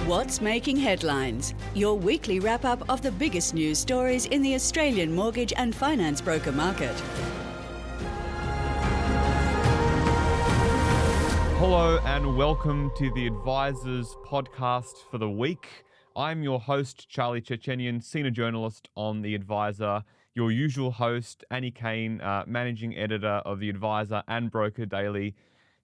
What's making headlines? Your weekly wrap-up of the biggest news stories in the Australian mortgage and finance broker market. Hello and welcome to the Advisors podcast for the week. I'm your host, Charlie Tchetchenian, senior journalist on The Advisor, your usual host, Annie Kane, managing editor of The Advisor and Broker Daily.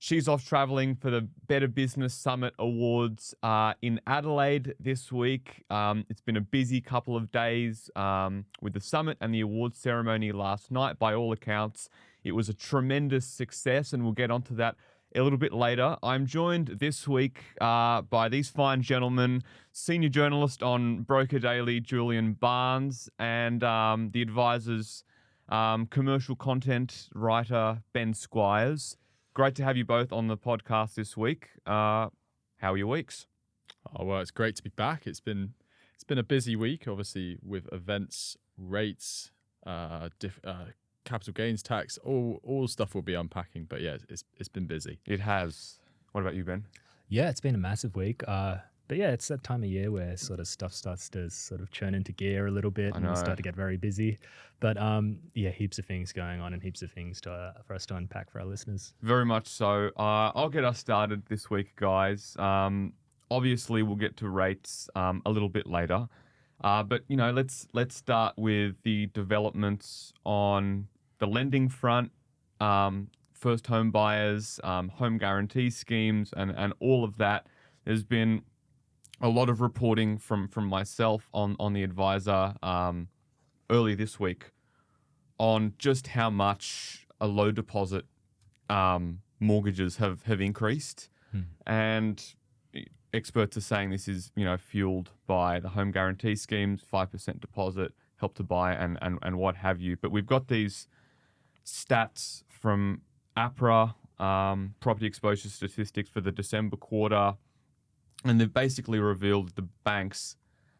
She's off travelling for the Better Business Summit Awards in Adelaide this week. It's been a busy couple of days with the summit and the awards ceremony last night. By all accounts, it was a tremendous success, and we'll get onto that a little bit later. I'm joined this week by these fine gentlemen, senior journalist on Broker Daily, Julian Barnes, and The Advisor's commercial content writer, Ben Squires. Great to have you both on the podcast this week. How are your weeks? Oh, well, it's great to be back. It's been a busy week, obviously, with events, rates, capital gains tax, all stuff we'll be unpacking. But yeah, it's been busy. It has. What about you, Ben? Yeah, it's been a massive week. But yeah, it's that time of year where sort of stuff starts to sort of churn into gear a little bit and we start to get very busy. But yeah, heaps of things going on and heaps of things for us to unpack for our listeners. Very much so. I'll get us started this week, guys. Obviously, we'll get to rates a little bit later. But, you know, let's start with the developments on the lending front, first home buyers, home guarantee schemes, and all of that. There's been a lot of reporting from myself on The Advisor early this week on just how much a low deposit mortgages have increased. And experts are saying this is, you know, fueled by the home guarantee schemes, 5% deposit, help to buy and what have you. But we've got these stats from APRA, property exposure statistics for the December quarter. And they've basically revealed that the banks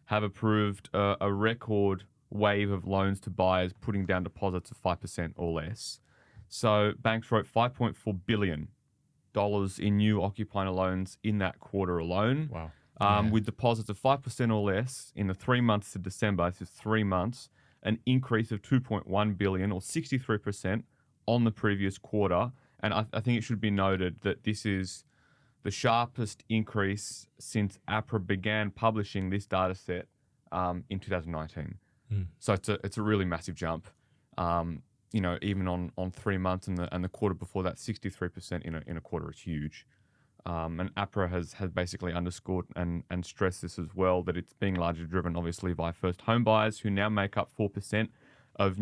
have approved a record wave of loans to buyers putting down deposits of 5% or less. So banks wrote $5.4 billion in new occupier loans in that quarter alone. Wow. With deposits of 5% or less in the 3 months to December, this is 3 months, an increase of $2.1 billion or 63% on the previous quarter. And I think it should be noted that this is the sharpest increase since APRA began publishing this data set in 2019. So it's a really massive jump. You know, even on 3 months and the quarter before that, 63% in a quarter is huge. And APRA has basically underscored and stressed this as well, that it's being largely driven obviously by first home buyers who now make up 4% of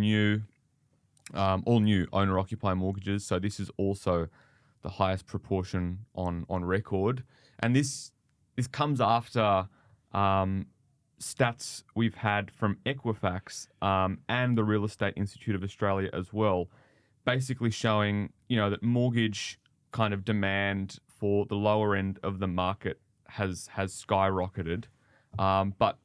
all new owner-occupier mortgages. So this is also the highest proportion on record. And this comes after stats we've had from Equifax and the Real Estate Institute of Australia as well, basically showing, you know, that mortgage kind of demand for the lower end of the market has skyrocketed, but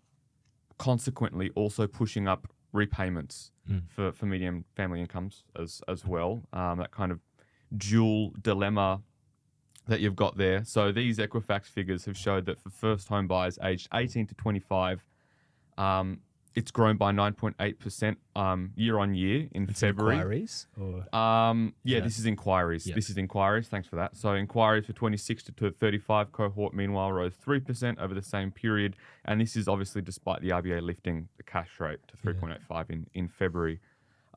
consequently also pushing up repayments for medium family incomes as well. That kind of dual dilemma that you've got there. So these Equifax figures have showed that for first home buyers aged 18 to 25, it's grown by 9.8% year on year in February. Inquiries? Or? Yeah, this is inquiries. Yep. This is inquiries. Thanks for that. So inquiries for 26 to 35 cohort, meanwhile, rose 3% over the same period. And this is obviously despite the RBA lifting the cash rate to 3.85 in February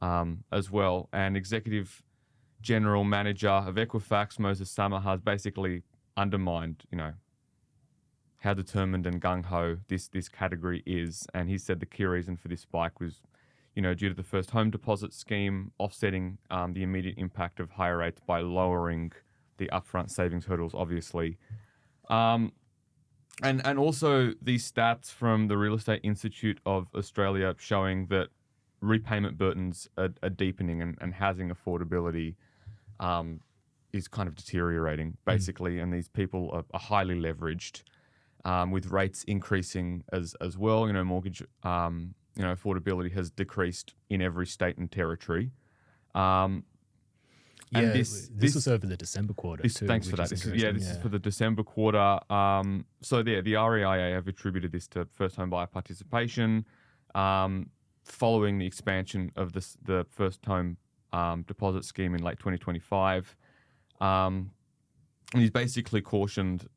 as well. And Executive General Manager of Equifax, Moses Summer, has basically undermined, you know, how determined and gung-ho this category is. And he said the key reason for this spike was, you know, due to the first home deposit scheme offsetting the immediate impact of higher rates by lowering the upfront savings hurdles, obviously. And also these stats from the Real Estate Institute of Australia showing that repayment burdens are deepening and housing affordability is kind of deteriorating, basically. And these people are highly leveraged, with rates increasing as well. You know, mortgage affordability has decreased in every state and territory. And this was over the December quarter too. Thanks for that. This is for the December quarter. So the REIA have attributed this to first home buyer participation following the expansion of the first home deposit scheme in late 2025. And he's basically cautioned,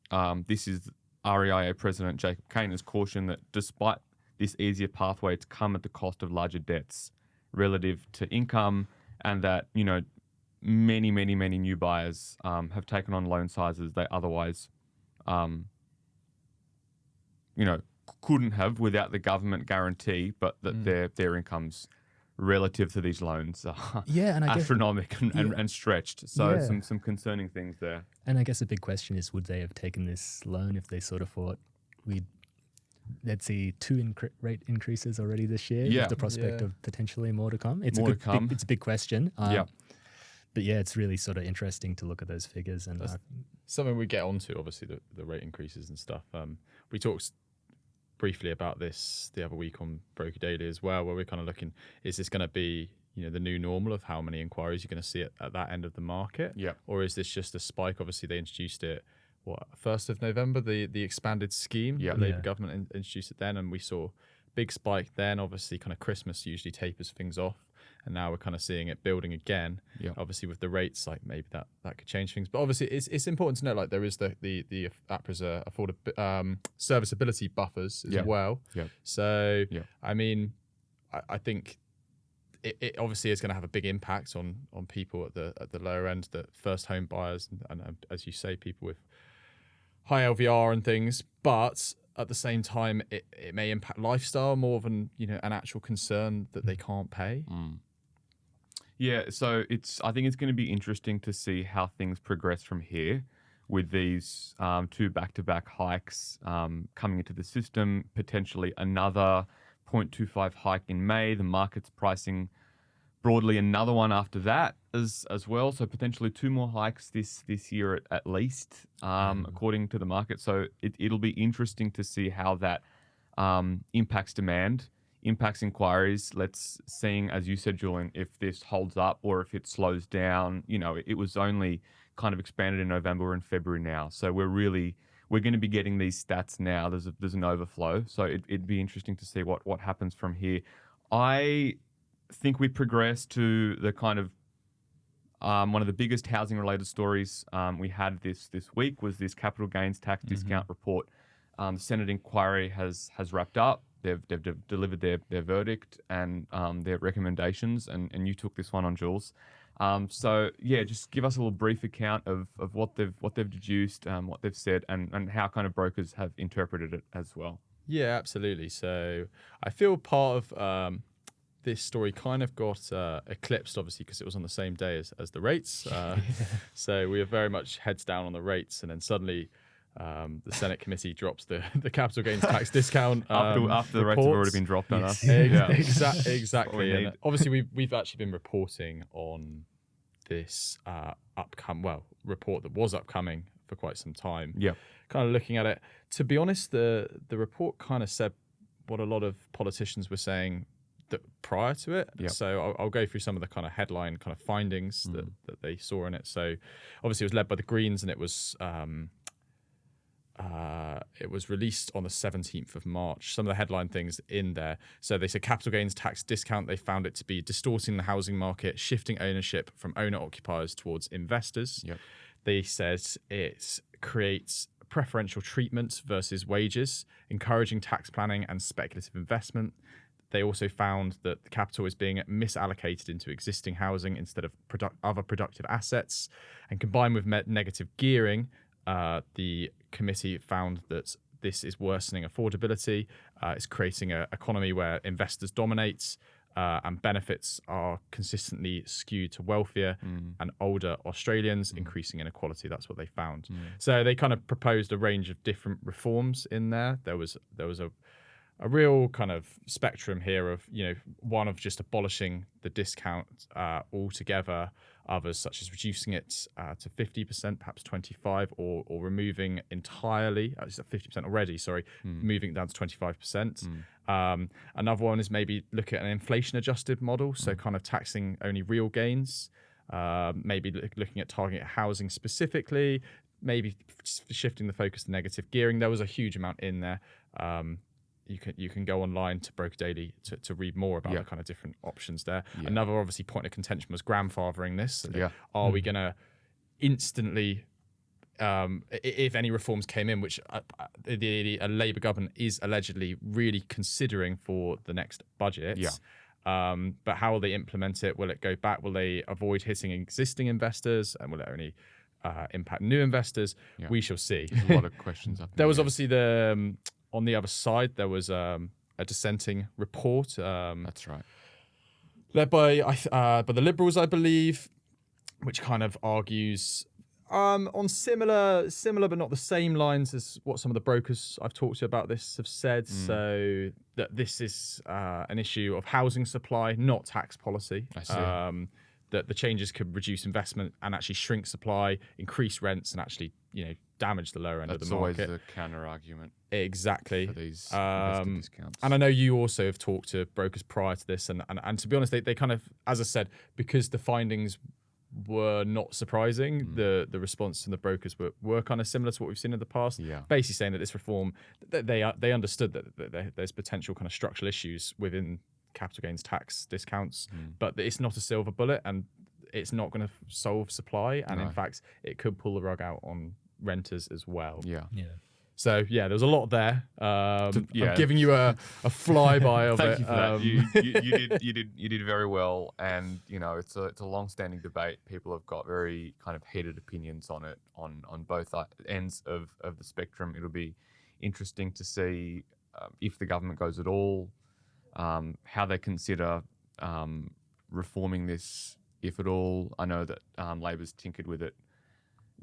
this is REIA President Jacob Kane has cautioned that despite this easier pathway, it's come at the cost of larger debts relative to income, and that, many new buyers have taken on loan sizes they otherwise, couldn't have without the government guarantee, but that their incomes relative to these loans are and I astronomical and stretched. So some concerning things there. And I guess a big question is, would they have taken this loan if they sort of thought let's see, 2 rate increases already this year, with the prospect of potentially more to come? It's a big question. But it's really sort of interesting to look at those figures. And something we get onto, obviously, the rate increases and stuff. We talked briefly about this the other week on Broker Daily as well, where we're kind of looking, is this going to be the new normal of how many inquiries you're going to see at that end of the market? Or is this just a spike? Obviously, they introduced it, 1st of November, the expanded scheme. The Labour government introduced it then, and we saw big spike then. Obviously, kind of Christmas usually tapers things off, and now we're kind of seeing it building again. Obviously, with the rates, like maybe that could change things. But obviously, it's important to note, like, there is the APRA's serviceability buffers as well. So I mean, I think it obviously is going to have a big impact on people at the lower end, the first home buyers, and as you say, people with high LVR and things. But at the same time, it may impact lifestyle more than an actual concern that they can't pay. So I think it's going to be interesting to see how things progress from here with these 2 back-to-back hikes coming into the system, potentially another 0.25 hike in May. The market's pricing broadly another one after that as well. So potentially 2 more hikes this year at least, according to the market. So it'll be interesting to see how that impacts demand, impacts inquiries. Let's see, as you said, Julian, if this holds up or if it slows down. It was only kind of expanded in November and February now. So we're going to be getting these stats now. There's an overflow. So it'd be interesting to see what happens from here. I think we progress to the kind of one of the biggest housing related stories we had this week was this capital gains tax discount report. The Senate inquiry has wrapped up. They've delivered their verdict and their recommendations, and you took this one on, Jules. Just give us a little brief account of what they've deduced, what they've said, and how kind of brokers have interpreted it as well. Yeah, absolutely. So I feel part of this story kind of got eclipsed, obviously, because it was on the same day as the rates. So we are very much heads down on the rates, and then suddenly the Senate committee drops the capital gains tax discount after the rates have already been dropped on us. Exactly. And obviously, we've actually been reporting on this report that was upcoming for quite some time. Kind of looking at it. To be honest, the report kind of said what a lot of politicians were saying that prior to it. So I'll go through some of the kind of headline kind of findings that they saw in it. So obviously it was led by the Greens, and it was released on the 17th of March. Some of the headline things in there. So they said capital gains tax discount, they found it to be distorting the housing market, shifting ownership from owner-occupiers towards investors. They said it creates preferential treatment versus wages, encouraging tax planning and speculative investment. They also found that the capital is being misallocated into existing housing instead of other productive assets. And combined with negative gearing, the committee found that this is worsening affordability. It's creating an economy where investors dominate and benefits are consistently skewed to wealthier and older Australians, increasing inequality. That's what they found. So they kind of proposed a range of different reforms in there. There was a real kind of spectrum here of, one of just abolishing the discount altogether, others such as reducing it to 50%, perhaps 25%, or removing entirely, it's at 50% already, moving it down to 25%. Another one is maybe look at an inflation adjusted model, so kind of taxing only real gains. maybe looking at target housing specifically, maybe shifting the focus to negative gearing. There was a huge amount in there. You can go online to Broker Daily to read more about the kind of different options there. Another obviously point of contention was grandfathering this. Are we going to instantly, if any reforms came in, which a Labour government is allegedly really considering for the next budget, but how will they implement it? Will it go back? Will they avoid hitting existing investors? And will it only impact new investors? We shall see. There's a lot of questions up there was obviously the... on the other side, there was a dissenting report. That's right. Led by the Liberals, I believe, which kind of argues on similar but not the same lines as what some of the brokers I've talked to about this have said. So that this is an issue of housing supply, not tax policy. I see. That the changes could reduce investment and actually shrink supply, increase rents, and actually, damage the lower end of the market. That's always the counter argument. Exactly. For these investor discounts. And I know you also have talked to brokers prior to this, and to be honest, they kind of, as I said, because the findings were not surprising, the response from the brokers were kind of similar to what we've seen in the past. Basically saying that this reform, they understood that there's potential kind of structural issues within capital gains tax discounts, but it's not a silver bullet, and it's not going to solve supply, and in fact it could pull the rug out on renters as well. So there's a lot there. I'm giving you a flyby of Thank it. you for that. You did very well, and it's a long-standing debate. People have got very kind of heated opinions on it on both ends of the spectrum. It'll be interesting to see if the government goes at all, how they consider reforming this, if at all. I know that Labor's tinkered with it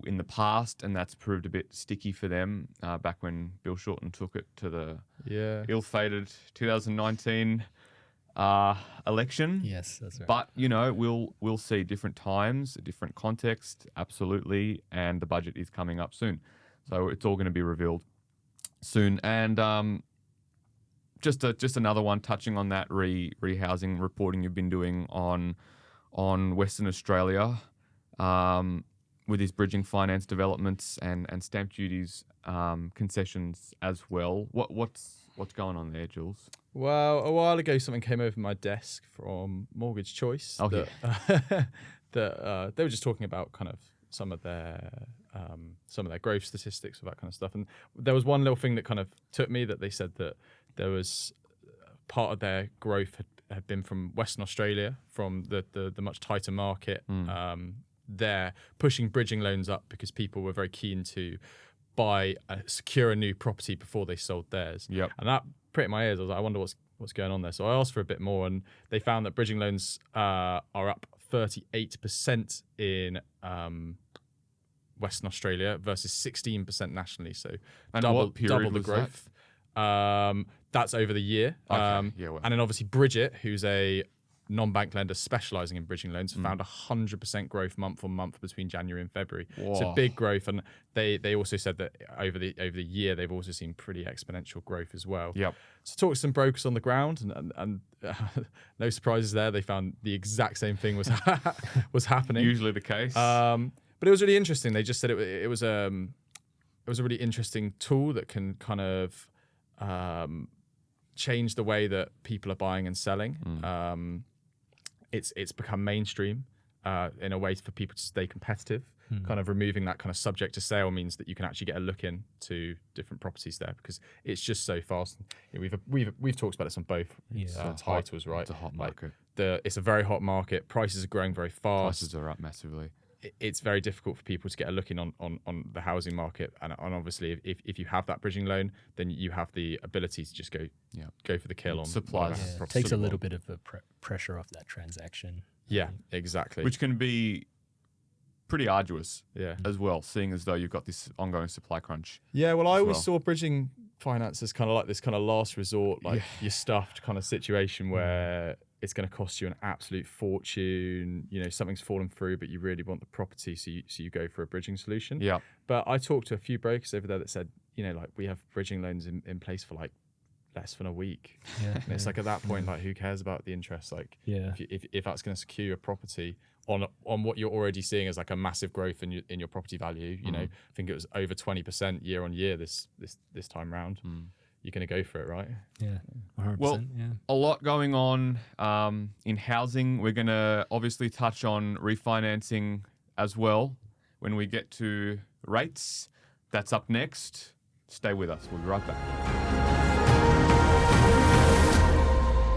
in the past, and that's proved a bit sticky for them back when Bill Shorten took it to the ill-fated 2019 election. Yes, that's right. But we'll see different times, a different context, absolutely, and the budget is coming up soon, so it's all going to be revealed soon. And just another one touching on that rehousing reporting you've been doing on Western Australia. With his bridging finance developments and stamp duties concessions as well. What's going on there, Jules? Well, a while ago, something came over my desk from Mortgage Choice. That they were just talking about kind of some of their growth statistics, or that kind of stuff. And there was one little thing that kind of took me, that they said that there was part of their growth had been from Western Australia, from the much tighter market. They're pushing bridging loans up because people were very keen to secure a new property before they sold theirs. And that pricked my ears. I was like, I wonder what's going on there. So I asked for a bit more, and they found that bridging loans are up 38% in Western Australia versus 16% nationally. So double the growth. That's over the year. And then obviously Bridget, who's a non-bank lender specialising in bridging loans, found 100% growth month on month between January and February. Whoa. So big growth, and they also said that over the year they've also seen pretty exponential growth as well. So talked to some brokers on the ground, and no surprises there. They found the exact same thing was happening. Usually the case. But it was really interesting. They just said it was a really interesting tool that can kind of change the way that people are buying and selling. It's become mainstream in a way for people to stay competitive. Kind of removing that kind of subject to sale means that you can actually get a look into different properties there, because it's just so fast. We've talked about this on both titles, right? It's a hot market. It's a very hot market. Prices are growing very fast. Prices are up massively. It's very difficult for people to get a look in on the housing market, and obviously if you have that bridging loan, then you have the ability to just go for the kill on supply. It takes a little bit of the pressure off that transaction. Yeah, exactly. Which can be pretty arduous as well, seeing as though you've got this ongoing supply crunch. Yeah, well, I always saw bridging finance as kind of like this kind of last resort, like you're stuffed kind of situation where it's going to cost you an absolute fortune. Something's fallen through, but you really want the property, so you go for a bridging solution. But I talked to a few brokers over there that said, like, we have bridging loans in place for like less than a week. Yeah, And it's like at that point, like who cares about the interest? Like if that's going to secure your property on what you're already seeing as like a massive growth in your property value, you know, I think it was over 20% year on year this time round. You're going to go for it, right? Yeah, 100%. Well, a lot going on in housing. We're going to obviously touch on refinancing as well when we get to rates. That's up next. Stay with us. We'll be right back.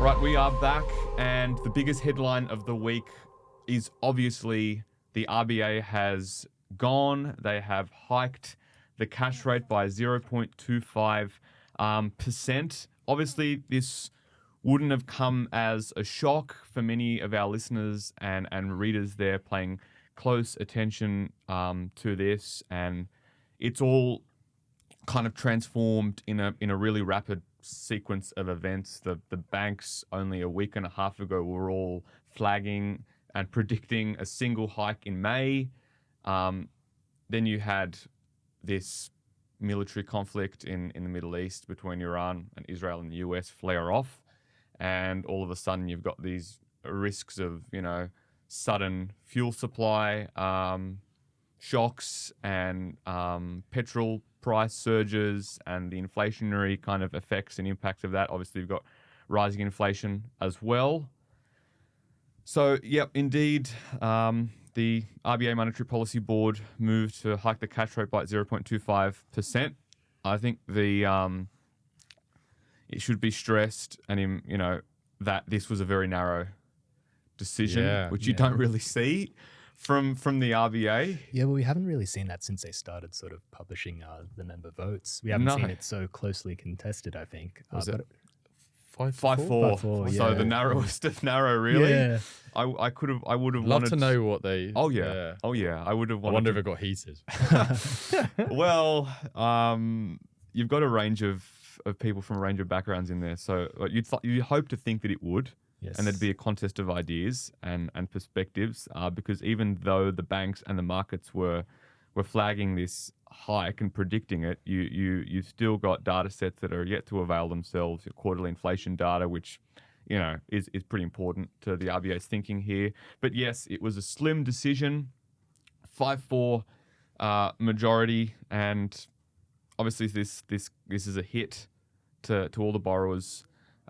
Right, we are back, and the biggest headline of the week is obviously the RBA has gone. They have hiked the cash rate by 0.25%. Obviously, this wouldn't have come as a shock for many of our listeners and readers there paying close attention to this, and it's all kind of transformed in a really rapid sequence of events. The banks only a week and a half ago were all flagging and predicting a single hike in May. Then you had this military conflict in the Middle East between Iran and Israel and the US flare off, and all of a sudden you've got these risks of, you know, sudden fuel supply shocks and petrol price surges and the inflationary kind of effects and impact of that. Obviously, you've got rising inflation as well. So, yep, indeed, the RBA Monetary Policy Board moved to hike the cash rate by 0.25%. I think it should be stressed, and you know, that this was a very narrow decision, which you don't really see from the RBA. Yeah, well, we haven't really seen that since they started sort of publishing the member votes. We haven't seen it so closely contested, I think. Was it 5-4? 5-4, So the narrowest of narrow, really. Yeah. I would have Love wanted to know what they. Oh yeah. I would have I wanted. wonder if it got heated. Well, you've got a range of people from a range of backgrounds in there, so you'd hope to think that it would. Yes. And there'd be a contest of ideas and perspectives, because even though the banks and the markets were flagging this hike and predicting it, you still got data sets that are yet to avail themselves. Your quarterly inflation data, which, you know, is pretty important to the RBA's thinking here. But yes, it was a slim decision, 5-4 majority, and obviously this is a hit to all the borrowers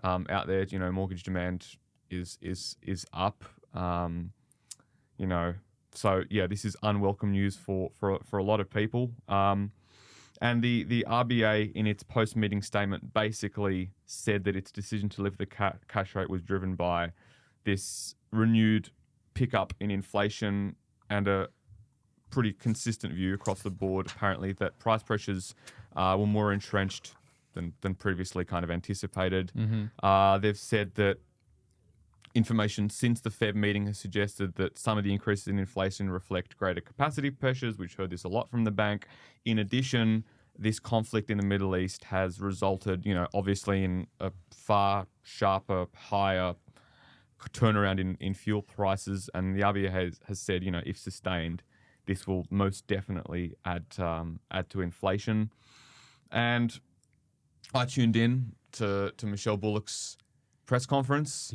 out there. You know, mortgage demand is up. You know, so yeah, this is unwelcome news for a lot of people. And the RBA in its post-meeting statement basically said that its decision to lift the cash rate was driven by this renewed pickup in inflation and a pretty consistent view across the board, apparently, that price pressures were more entrenched than previously kind of anticipated. They've said that information since the Fed meeting has suggested that some of the increases in inflation reflect greater capacity pressures. We've heard this a lot from the bank. In addition, this conflict in the Middle East has resulted, you know, obviously in a far sharper, higher turnaround in fuel prices. And the RBA has said, you know, if sustained, this will most definitely add to inflation. And I tuned in to Michelle Bullock's press conference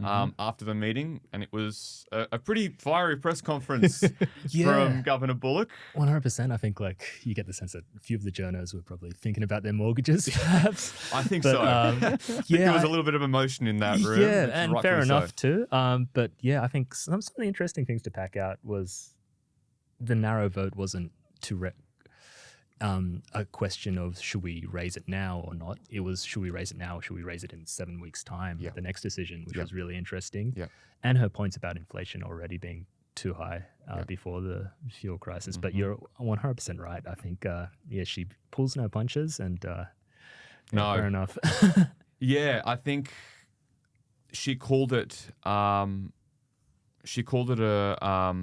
after the meeting, and it was a pretty fiery press conference from Governor Bullock. 100%. I think like you get the sense that a few of the journos were probably thinking about their mortgages, perhaps. I think so. I think there was a little bit of emotion in that room. Yeah, and fair enough too. But yeah, I think some of the interesting things to pack out was the narrow vote wasn't a question of should we raise it now or not. It was should we raise it now or should we raise it in 7 weeks' time? The next decision, which was really interesting. And her points about inflation already being too high before the fuel crisis. But you're 100% right. I think she pulls no punches, and no, fair enough. Yeah, I think she called it. She called it a.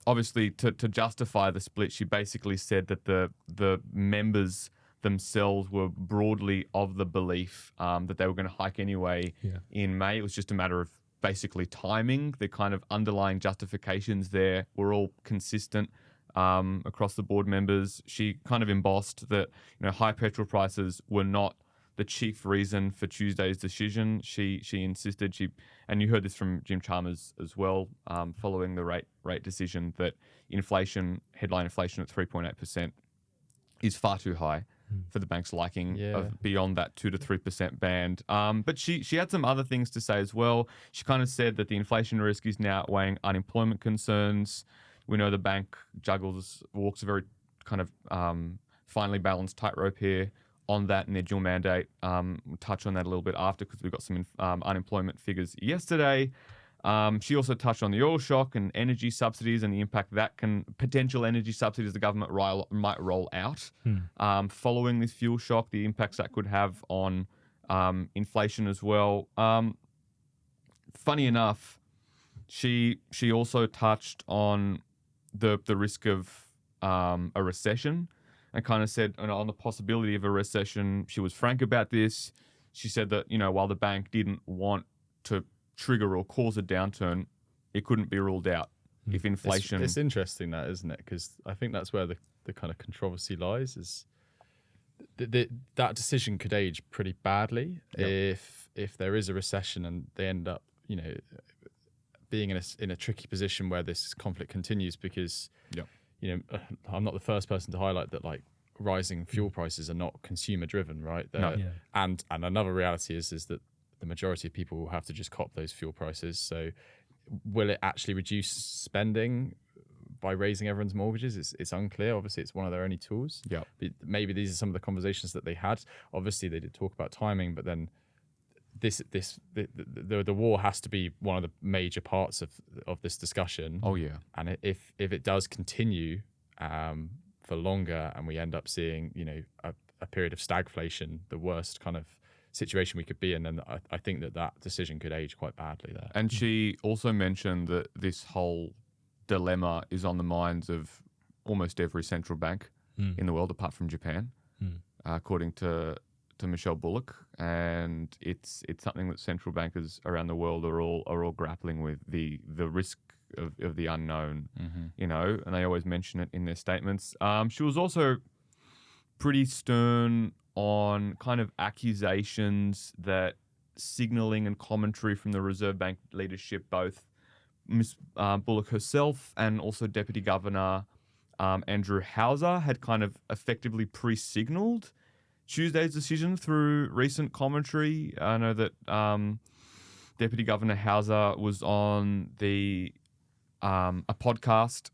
Obviously, to justify the split, she basically said that the members themselves were broadly of the belief that they were going to hike anyway in May. It was just a matter of basically timing. The kind of underlying justifications there were all consistent across the board members. She kind of embossed that, you know, high petrol prices were not the chief reason for Tuesday's decision. She insisted, and you heard this from Jim Chalmers as well, following the rate decision, that headline inflation at 3.8% is far too high for the bank's liking, of beyond that 2 to 3% band. But she had some other things to say as well. She kind of said that the inflation risk is now outweighing unemployment concerns. We know the bank walks a very kind of finely balanced tightrope here on that in their dual mandate. We'll touch on that a little bit after, because we've got some unemployment figures yesterday. She also touched on the oil shock and energy subsidies and the impact that potential energy subsidies the government might roll out following this fuel shock, the impacts that could have on inflation as well. Funny enough, she also touched on the risk of a recession, and kind of said on the possibility of a recession. She was frank about this. She said that, while the bank didn't want to trigger or cause a downturn, it couldn't be ruled out if inflation... It's interesting that, isn't it? Because I think that's where the kind of controversy lies, is that decision could age pretty badly if there is a recession and they end up, being in a tricky position where this conflict continues, because I'm not the first person to highlight that, like, rising fuel prices are not consumer driven, right? And another reality is that the majority of people will have to just cop those fuel prices. So will it actually reduce spending by raising everyone's mortgages? It's unclear. Obviously, it's one of their only tools. Yeah. But maybe these are some of the conversations that they had. Obviously, they did talk about timing, but then the war has to be one of the major parts of this discussion. Oh yeah. And if it does continue for longer, and we end up seeing a period of stagflation, the worst kind of situation we could be in, then I think that decision could age quite badly there. And she also mentioned that this whole dilemma is on the minds of almost every central bank in the world, apart from Japan, according to Michelle Bullock, and it's something that central bankers around the world are all grappling with, the risk of the unknown, and they always mention it in their statements. She was also pretty stern on kind of accusations that signalling and commentary from the Reserve Bank leadership, both Ms. Bullock herself and also Deputy Governor Andrew Hauser, had kind of effectively pre-signalled Tuesday's decision through recent commentary. I know that Deputy Governor Hauser was on a podcast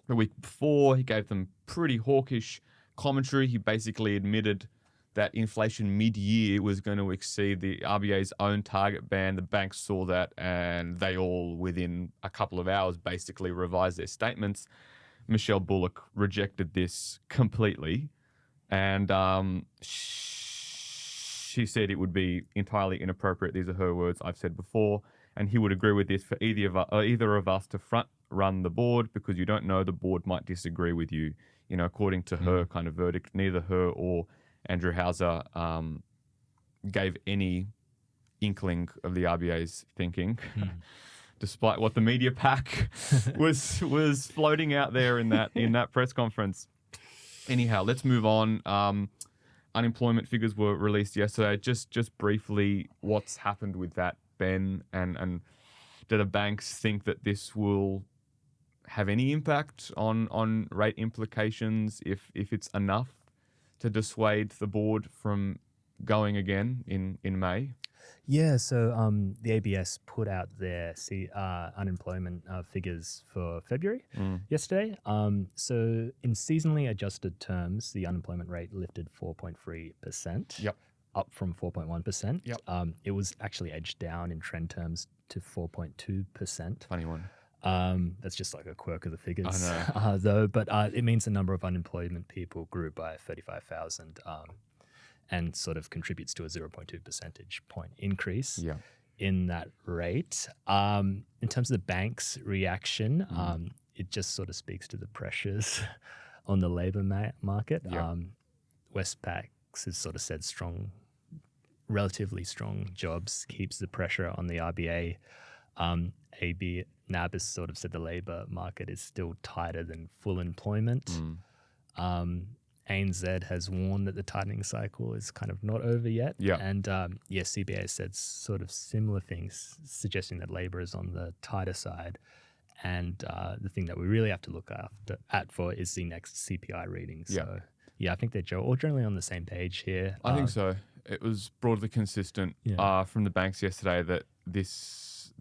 the week before. He gave them pretty hawkish commentary. He basically admitted that inflation mid-year was going to exceed the RBA's own target band. The banks saw that, and they all, within a couple of hours, basically revised their statements. Michelle Bullock rejected this completely, and she said it would be entirely inappropriate. These are her words, I've said before, and he would agree with this, for either of us to front run the board, because you don't know, the board might disagree with you. According to her kind of verdict, neither her or Andrew Hauser gave any inkling of the RBA's thinking, despite what the media pack was floating out there in that press conference. Anyhow, let's move on. Unemployment figures were released yesterday. Just briefly, what's happened with that, Ben? And do the banks think that this will have any impact on rate implications, if it's enough to dissuade the board from going again in May? Yeah, so the ABS put out their unemployment figures for February yesterday. So in seasonally adjusted terms, the unemployment rate lifted 4.3%. Yep. Up from 4.1%. Yep. It was actually edged down in trend terms to 4.2%. Funny one. That's just like a quirk of the figures, I know. though. But it means the number of unemployment people grew by 35,000 and sort of contributes to a 0.2 percentage point increase in that rate. In terms of the bank's reaction, it just sort of speaks to the pressures on the labour market. Westpac has sort of said relatively strong jobs keeps the pressure on the RBA. NAB has sort of said the labour market is still tighter than full employment. ANZ has warned that the tightening cycle is kind of not over yet. Yeah. And CBA said sort of similar things, suggesting that labour is on the tighter side. And the thing that we really have to look at for is the next CPI reading. So, I think they're all generally on the same page here. I think so. It was broadly consistent from the banks yesterday that these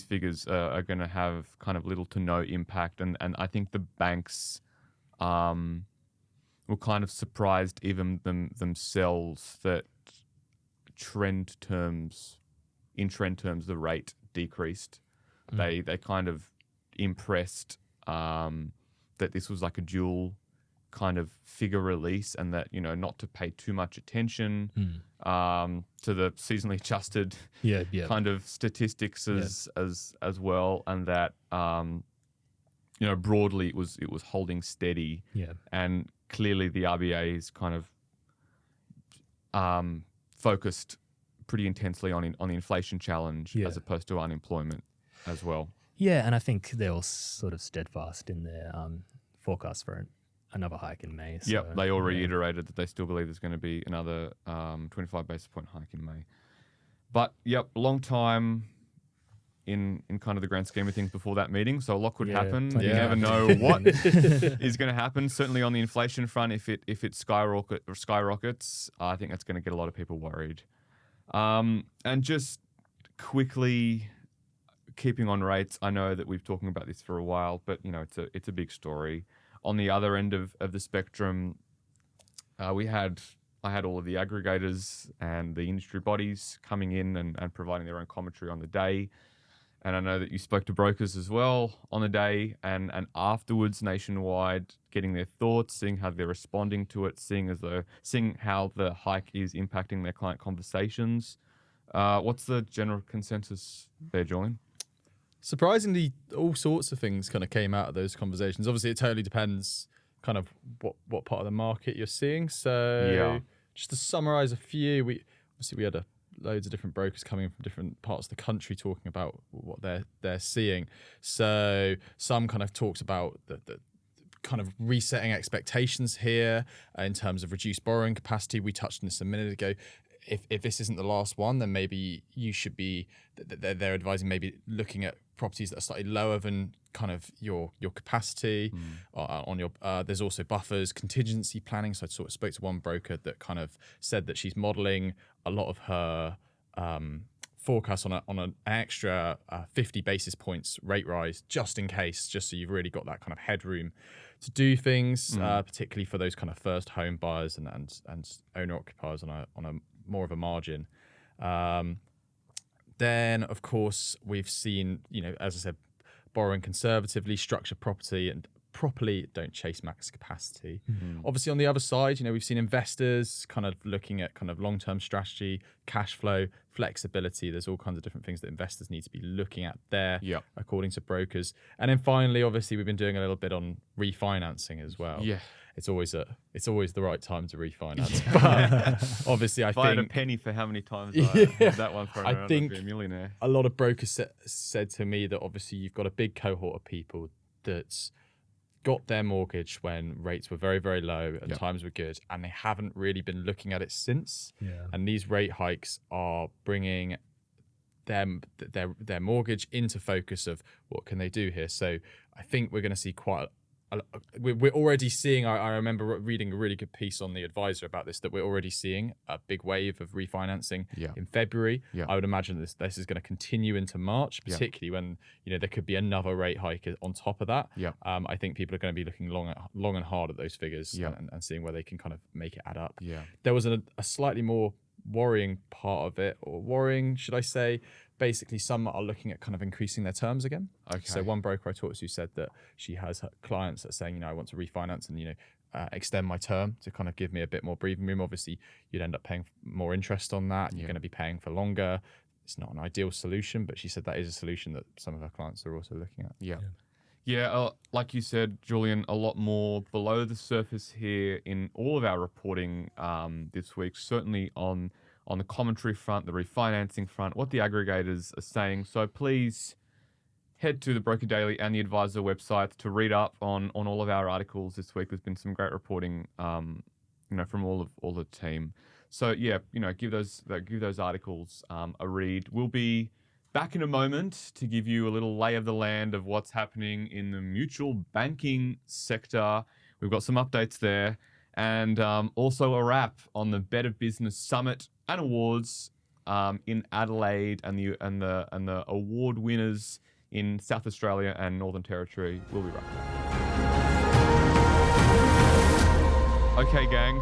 figures are going to have kind of little to no impact. And I think the banks were kind of surprised even themselves that in trend terms, the rate decreased. They kind of impressed that this was like a dual kind of figure release, and that, not to pay too much attention to the seasonally adjusted kind of statistics as well, and that broadly it was holding steady. And clearly the RBA is kind of focused pretty intensely on the inflation challenge as opposed to unemployment as well. Yeah, and I think they're all sort of steadfast in their forecast for another hike in May. So, they all reiterated that they still believe there's going to be another 25 basis point hike in May. But, long time in kind of the grand scheme of things before that meeting, so a lot could happen. You never know what is going to happen. Certainly on the inflation front, if it skyrockets, I think that's going to get a lot of people worried. And just quickly, keeping on rates, I know that we've talking about this for a while, but it's a big story. On the other end of the spectrum, I had all of the aggregators and the industry bodies coming in and providing their own commentary on the day. And I know that you spoke to brokers as well on the day and afterwards nationwide, getting their thoughts, seeing how they're responding to it, seeing how the hike is impacting their client conversations. What's the general consensus there, Julian? Surprisingly, all sorts of things kind of came out of those conversations. Obviously, it totally depends kind of what part of the market you're seeing. So just to summarize a few, we had loads of different brokers coming in from different parts of the country talking about what they're seeing. So some kind of talks about the kind of resetting expectations here in terms of reduced borrowing capacity. We touched on this a minute ago. If this isn't the last one, then maybe you should be. They're advising maybe looking at properties that are slightly lower than kind of your capacity on your. There's also buffers, contingency planning. So I spoke to one broker that kind of said that she's modelling a lot of her forecast on an extra 50 basis points rate rise just in case, just so you've really got that kind of headroom to do things, particularly for those kind of first home buyers and owner occupiers on a more of a margin. Then, of course, we've seen, as I said, borrowing conservatively, structure property and properly, don't chase max capacity. Obviously, on the other side, we've seen investors kind of looking at kind of long-term strategy, cash flow, flexibility. There's all kinds of different things that investors need to be looking at there, according to brokers. And then finally, obviously, we've been doing a little bit on refinancing as well. Yeah. It's always the right time to refinance. But obviously, if I had a penny for how many times I had that one thrown around, I'd be a millionaire. A lot of brokers said to me that obviously you've got a big cohort of people that got their mortgage when rates were very, very low and times were good, and they haven't really been looking at it since. And these rate hikes are bringing their mortgage into focus of what can they do here. So I think we're going to see we're already seeing, I remember reading a really good piece on The Advisor about this, that we're already seeing a big wave of refinancing in February. I would imagine this is going to continue into March, particularly when there could be another rate hike on top of that. I think people are going to be looking long and hard at those figures and seeing where they can kind of make it add up. There was a slightly more worrying part of it, or worrying, should I say. Basically, some are looking at kind of increasing their terms again. So one broker I talked to said that she has her clients that are saying, I want to refinance and, extend my term to kind of give me a bit more breathing room. Obviously, you'd end up paying more interest on that. You're going to be paying for longer. It's not an ideal solution, but she said that is a solution that some of her clients are also looking at. Like you said, Julian, a lot more below the surface here in all of our reporting this week, certainly on the commentary front, the refinancing front, what the aggregators are saying. So please head to the Broker Daily and the Advisor websites to read up on all of our articles this week. There's been some great reporting, from all the team. So yeah, give those articles a read. We'll be back in a moment to give you a little lay of the land of what's happening in the mutual banking sector. We've got some updates there, and also a wrap on the Better Business Summit and Awards in Adelaide, and the award winners in South Australia and Northern Territory. We'll be right back. Okay, gang.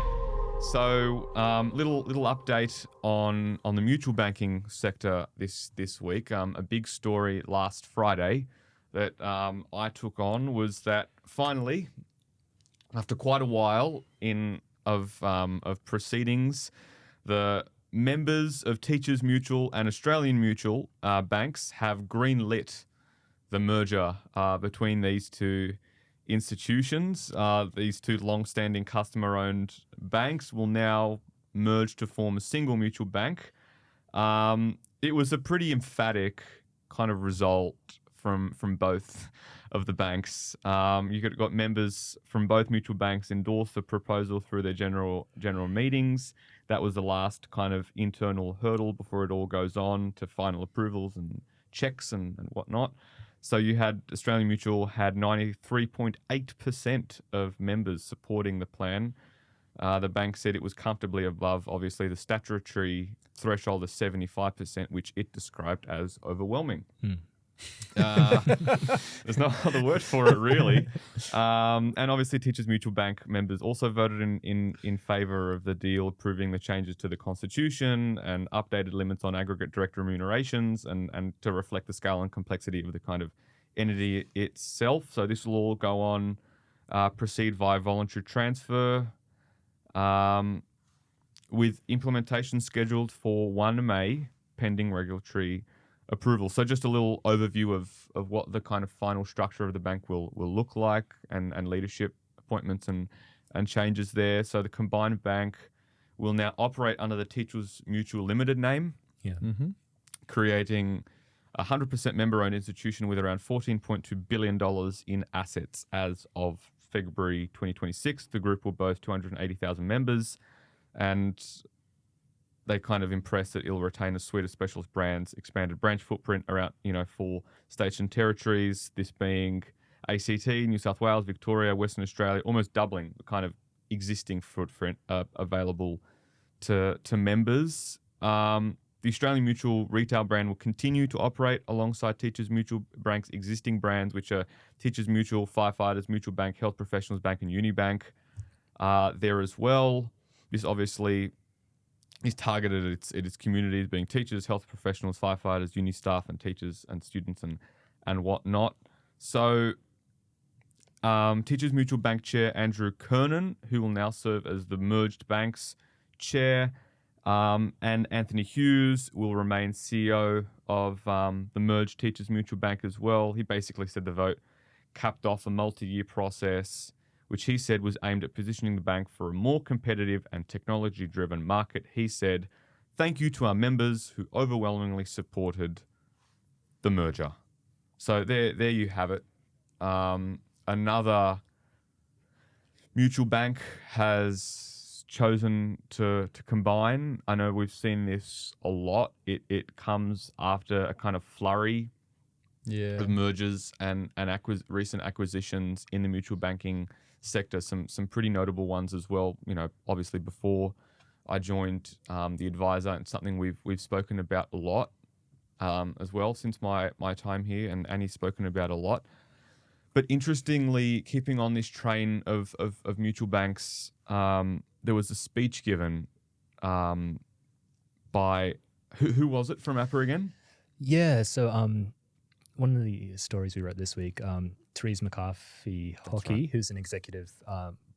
So, little update on the mutual banking sector this week. A big story last Friday that I took on was that finally, after quite a while of proceedings, the members of Teachers Mutual and Australian Mutual banks have greenlit the merger between these two institutions. These two long-standing customer-owned banks will now merge to form a single mutual bank. It was a pretty emphatic kind of result from both of the banks. You got members from both mutual banks endorse the proposal through their general meetings. That was the last kind of internal hurdle before it all goes on to final approvals and checks and whatnot. So you had Australian Mutual had 93.8% of members supporting the plan. The bank said it was comfortably above, obviously, the statutory threshold of 75%, which it described as overwhelming. There's no other word for it, really. And obviously, Teachers Mutual Bank members also voted in favour of the deal, approving the changes to the constitution and updated limits on aggregate direct remunerations and to reflect the scale and complexity of the kind of entity itself. So this will all go on, proceed via voluntary transfer, with implementation scheduled for 1 May, pending regulatory approval. So just a little overview of what the kind of final structure of the bank will look like, and leadership appointments and changes there. So the combined bank will now operate under the Teachers Mutual Limited name, creating a 100% member-owned institution with around $14.2 billion in assets as of February 2026. The group will boast 280,000 members, and they kind of impress that it'll retain a suite of specialist brands, expanded branch footprint around, 4 states and territories, this being ACT, New South Wales, Victoria, Western Australia, almost doubling the kind of existing footprint available to members. The Australian Mutual retail brand will continue to operate alongside Teachers Mutual Bank's existing brands, which are Teachers Mutual, Firefighters Mutual Bank, Health Professionals Bank, and Unibank there as well. This obviously is targeted at its communities, being teachers, health professionals, firefighters, uni staff, and teachers and students and whatnot. So Teachers Mutual Bank Chair Andrew Kernan, who will now serve as the merged bank's chair, and Anthony Hughes will remain CEO of the merged Teachers Mutual Bank as well. He basically said the vote capped off a multi-year process, which he said was aimed at positioning the bank for a more competitive and technology-driven market. He said, "Thank you to our members who overwhelmingly supported the merger." So there you have it. Another mutual bank has chosen to combine. I know we've seen this a lot. It comes after a kind of flurry of mergers and recent acquisitions in the mutual banking sector. Some pretty notable ones as well. Obviously before I joined the Advisor, and something we've spoken about a lot as well since my time here, and Annie's spoken about a lot. But interestingly, keeping on this train of mutual banks, there was a speech given by who was it from APRA again? Yeah, so one of the stories we wrote this week, Therese McCarthy-Hockey, who's an executive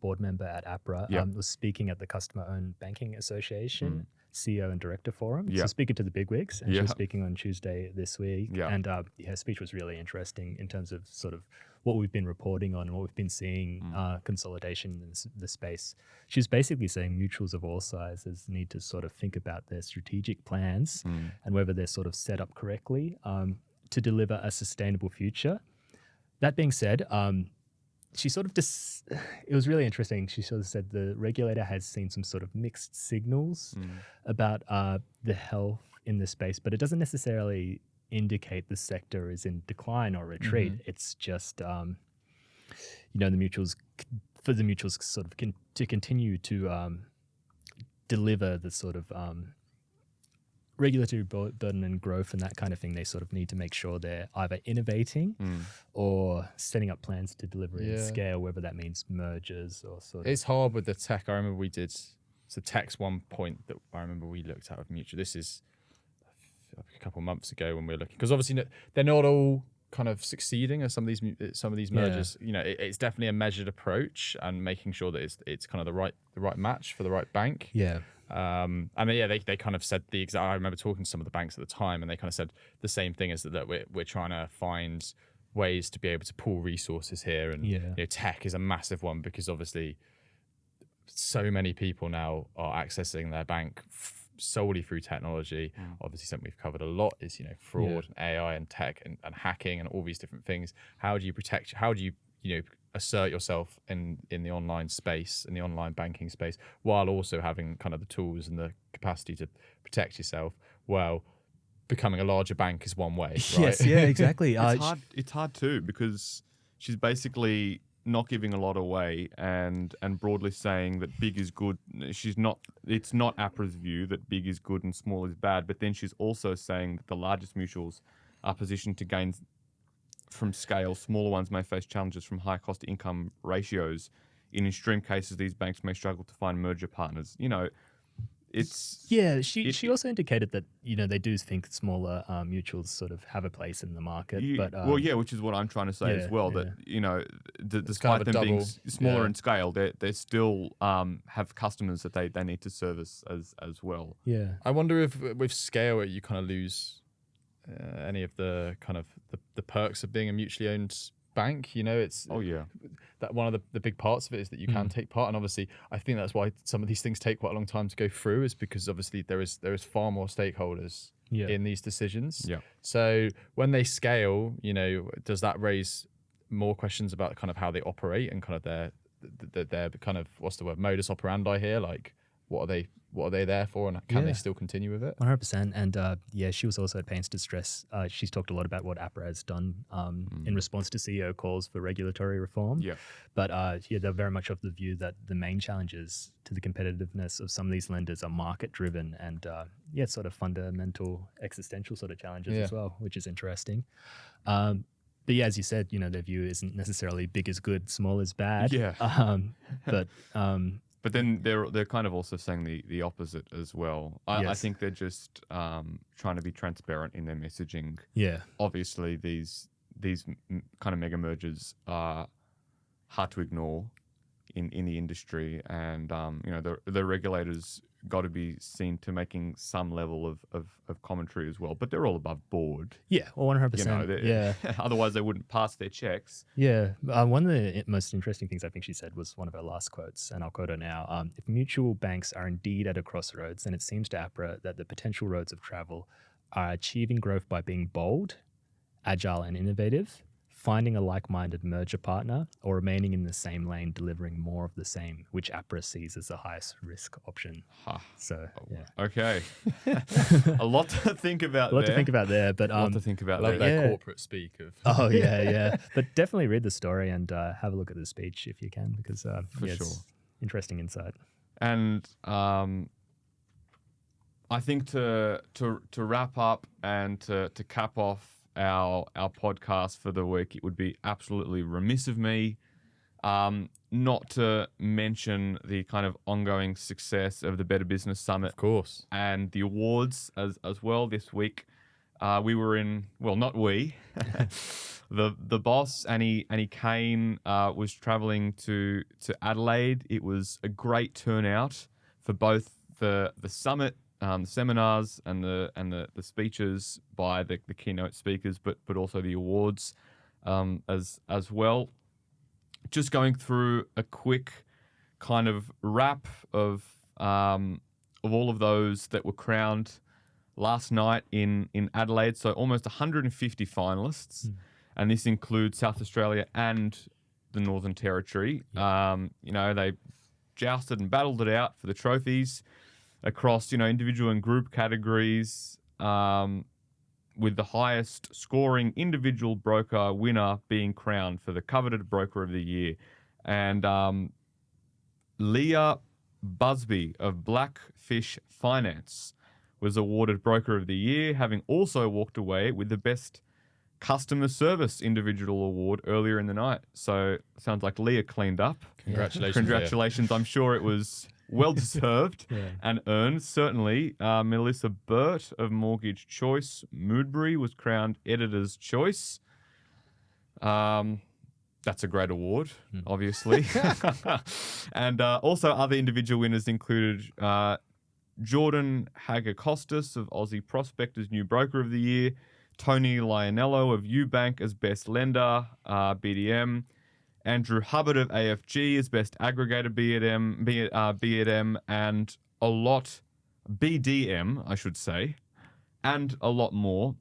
board member at APRA, was speaking at the Customer-Owned Banking Association CEO and Director Forum. So speaking to the bigwigs, and she was speaking on Tuesday this week. And her speech was really interesting in terms of sort of what we've been reporting on and what we've been seeing, consolidation in the space. She was basically saying mutuals of all sizes need to sort of think about their strategic plans and whether they're sort of set up correctly. to deliver a sustainable future. That being said, she sort of it was really interesting. She sort of said the regulator has seen some sort of mixed signals about the health in the space, but it doesn't necessarily indicate the sector is in decline or retreat. It's just, the mutuals, for the mutuals sort of to continue to deliver the sort of regulatory burden and growth and that kind of thing, they sort of need to make sure they're either innovating or setting up plans to deliver at scale, whether that means mergers or sort of. It's hard with the tech. I remember tech's one point that I remember we looked at with Mutual. This is a couple of months ago when we were looking, because obviously they're not all kind of succeeding as some of these mergers. It's definitely a measured approach and making sure that it's kind of the right match for the right bank. They kind of said the exact. I remember talking to some of the banks at the time, and they kind of said the same thing: is that we're trying to find ways to be able to pool resources here, and tech is a massive one, because obviously so many people now are accessing their bank solely through technology. Obviously, something we've covered a lot is fraud, and AI, and tech, and hacking, and all these different things. How do you protect? How do you assert yourself in the online space, in the online banking space, while also having kind of the tools and the capacity to protect yourself? Well, becoming a larger bank is one way, right? Yes, yeah, exactly. It's hard too, because she's basically not giving a lot away and broadly saying that big is good. It's not APRA's view that big is good and small is bad, but then she's also saying that the largest mutuals are positioned to gain from scale. Smaller ones may face challenges from high cost to income ratios. In extreme cases, these banks may struggle to find merger partners. She also indicated that they do think smaller mutuals sort of have a place in the market. Which is what I'm trying to say as well. That despite them being smaller in scale, they still have customers that they need to service as well. Yeah, I wonder if with scale you kind of lose any of the kind of the perks of being a mutually owned bank. It's that one of the big parts of it is that you can take part, and obviously I think that's why some of these things take quite a long time to go through, is because obviously there is far more stakeholders in these decisions. So when they scale, does that raise more questions about kind of how they operate and kind of their kind of, what's the word, modus operandi here? Like, what are they there for, and can they still continue with it? 100%. And she was also at pains to stress, she's talked a lot about what APRA has done in response to CEO calls for regulatory reform. But they're very much of the view that the main challenges to the competitiveness of some of these lenders are market driven and sort of fundamental existential sort of challenges as well, which is interesting. But as you said, their view isn't necessarily big is good, small is bad. But then they're kind of also saying the opposite as well. I think they're just trying to be transparent in their messaging. Obviously, these kind of mega mergers are hard to ignore in the industry, and the regulators got to be seen to making some level of commentary as well. But they're all above board. 100%. Otherwise, they wouldn't pass their checks. One of the most interesting things I think she said was one of her last quotes, and I'll quote her now. If mutual banks are indeed at a crossroads, then it seems to APRA that the potential roads of travel are achieving growth by being bold, agile and innovative, finding a like-minded merger partner, or remaining in the same lane, delivering more of the same, which APRA sees as the highest risk option. So, okay. A lot to think about there. A lot to think about there, but love that corporate speak of. But definitely read the story and have a look at the speech if you can, because for sure, it's interesting insight. And I think to wrap up and to cap off our podcast for the week, it would be absolutely remiss of me not to mention the kind of ongoing success of the Better Business Summit, of course, and the awards as well this week. We were in, well, not we, the boss, Annie Kane, was traveling to Adelaide. It was a great turnout for both the summit, the seminars and the speeches by the keynote speakers, but also the awards as well. Just going through a quick kind of wrap of all of those that were crowned last night in Adelaide. So almost 150 finalists. And this includes South Australia and the Northern Territory. They jousted and battled it out for the trophies across, individual and group categories, with the highest scoring individual broker winner being crowned for the coveted Broker of the Year. And Leah Busby of Blackfish Finance was awarded Broker of the Year, having also walked away with the Best Customer Service Individual Award earlier in the night. So sounds like Leah cleaned up. Congratulations. I'm sure it was well-deserved and earned, certainly. Melissa Burt of Mortgage Choice Moodbury was crowned Editor's Choice. That's a great award, obviously. And also other individual winners included Jordan Hager-Costas of Aussie Prospectors New Broker of the Year, Tony Lionello of Ubank as Best Lender, BDM, Andrew Hubbard of AFG as Best Aggregator BDM, and a lot, BDM, I should say, and a lot more.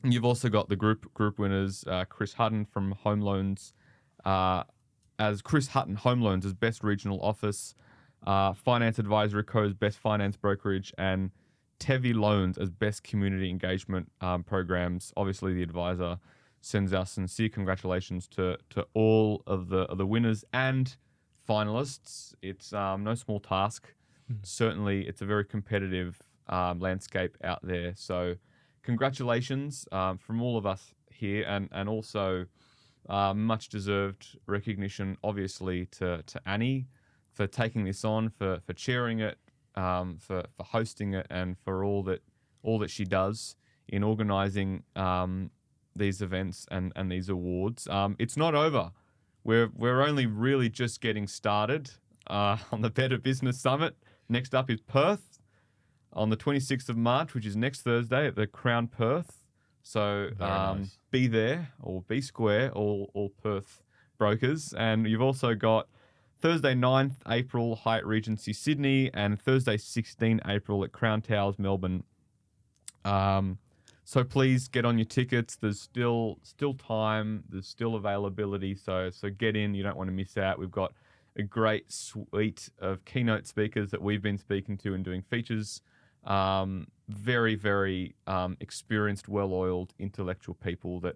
And you've also got the group winners, Chris Hutton from Home Loans, as Chris Hutton Home Loans as Best Regional Office, Finance Advisory Co. as Best Finance Brokerage, and Tevi Loans as Best Community Engagement Programs. Obviously, the advisor sends our sincere congratulations to all of the winners and finalists. It's no small task. Certainly, it's a very competitive landscape out there. So congratulations from all of us here, and also much deserved recognition, obviously, to Annie for taking this on, for chairing it, for hosting it, and for all that she does in organising these events and these awards. It's not over. We're only really just getting started on the Better Business Summit. Next up is Perth on the 26th of March, which is next Thursday at the Crown Perth. So nice. Be there, or be square, all Perth brokers. And you've also got Thursday 9th April, Hyatt Regency Sydney, and Thursday 16 April at Crown Towers Melbourne. So please get on your tickets. There's still time. There's still availability. So get in. You don't want to miss out. We've got a great suite of keynote speakers that we've been speaking to and doing features. Very, very experienced, well-oiled, intellectual people that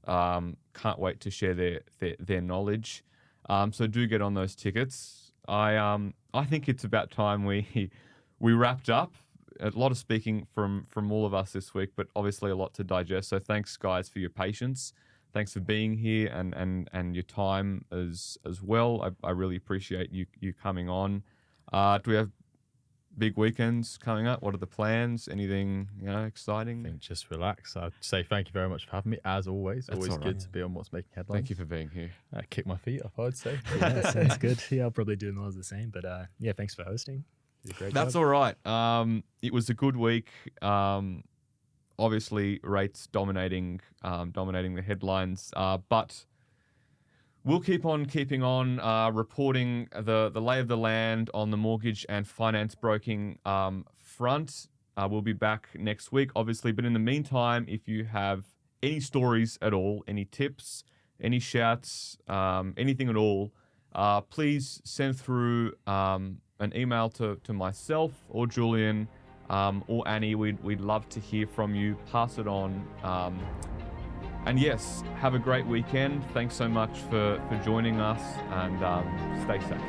can't wait to share their knowledge. So do get on those tickets. I think it's about time we wrapped up. A lot of speaking from all of us this week, but obviously a lot to digest. So thanks, guys, for your patience. Thanks for being here and your time as well. I really appreciate you coming on. Do we have big weekends coming up? What are the plans? Anything exciting? I think just relax. I'd say thank you very much for having me, as always. That's always good to be on What's Making Headlines. Thank you for being here. Kick my feet up, I'd say. Yeah, sounds good. Yeah, I'll probably do more of the same. But thanks for hosting. That's all right. It was a good week. Obviously, rates dominating the headlines. But we'll keep on keeping on, reporting the lay of the land on the mortgage and finance broking front. We'll be back next week, obviously. But in the meantime, if you have any stories at all, any tips, any shouts, anything at all, please send through an email to myself or Julian or Annie. We'd love to hear from you. Pass it on. And yes, have a great weekend. Thanks so much for joining us, and stay safe.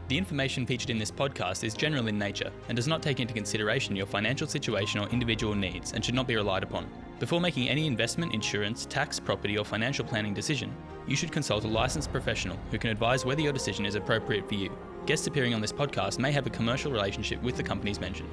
The information featured in this podcast is general in nature and does not take into consideration your financial situation or individual needs, and should not be relied upon. Before making any investment, insurance, tax, property, or financial planning decision, you should consult a licensed professional who can advise whether your decision is appropriate for you. Guests appearing on this podcast may have a commercial relationship with the companies mentioned.